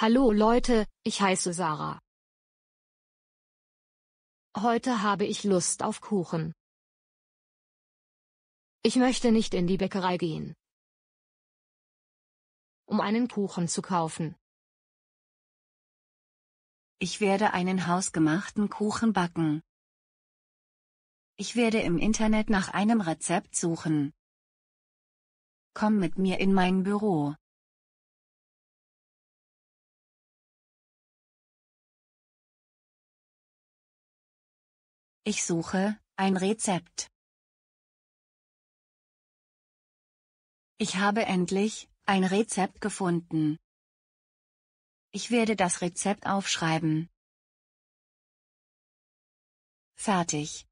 Hallo Leute, ich heiße Sarah. Heute habe ich Lust auf Kuchen. Ich möchte nicht in die Bäckerei gehen, um einen Kuchen zu kaufen. Ich werde einen hausgemachten Kuchen backen. Ich werde im Internet nach einem Rezept suchen. Komm mit mir in mein Büro. Ich suche ein Rezept. Ich habe endlich ein Rezept gefunden. Ich werde das Rezept aufschreiben. Fertig.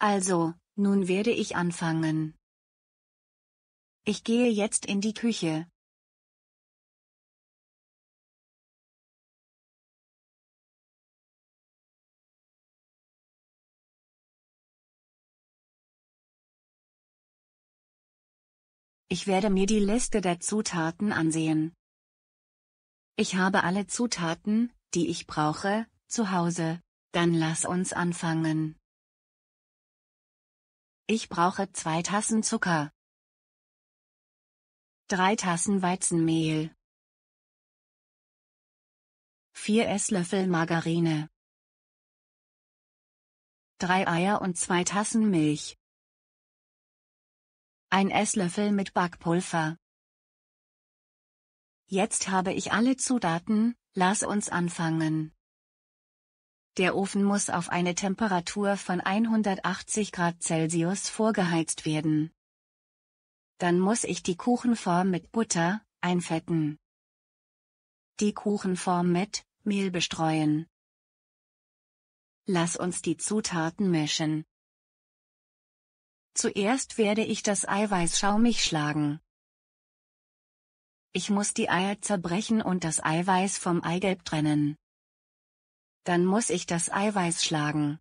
Also, nun werde ich anfangen. Ich gehe jetzt in die Küche. Ich werde mir die Liste der Zutaten ansehen. Ich habe alle Zutaten, die ich brauche, zu Hause. Dann lass uns anfangen. Ich brauche 2 Tassen Zucker, 3 Tassen Weizenmehl, 4 Esslöffel Margarine, 3 Eier und 2 Tassen Milch, 1 Esslöffel mit Backpulver. Jetzt habe ich alle Zutaten, lass uns anfangen. Der Ofen muss auf eine Temperatur von 180 Grad Celsius vorgeheizt werden. Dann muss ich die Kuchenform mit Butter einfetten. Die Kuchenform mit Mehl bestreuen. Lass uns die Zutaten mischen. Zuerst werde ich das Eiweiß schaumig schlagen. Ich muss die Eier zerbrechen und das Eiweiß vom Eigelb trennen. Dann muss ich das Eiweiß schlagen.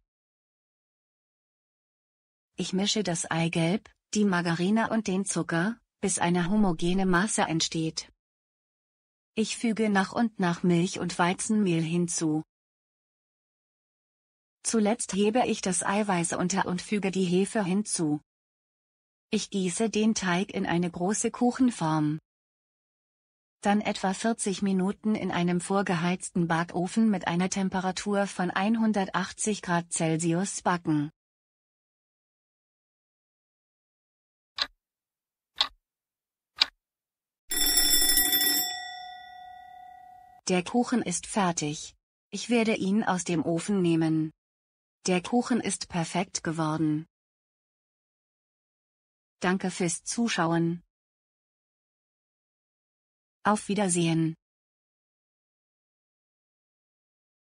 Ich mische das Eigelb, die Margarine und den Zucker, bis eine homogene Masse entsteht. Ich füge nach und nach Milch und Weizenmehl hinzu. Zuletzt hebe ich das Eiweiß unter und füge die Hefe hinzu. Ich gieße den Teig in eine große Kuchenform. Dann etwa 40 Minuten in einem vorgeheizten Backofen mit einer Temperatur von 180 Grad Celsius backen. Der Kuchen ist fertig. Ich werde ihn aus dem Ofen nehmen. Der Kuchen ist perfekt geworden. Danke fürs Zuschauen. Auf Wiedersehen.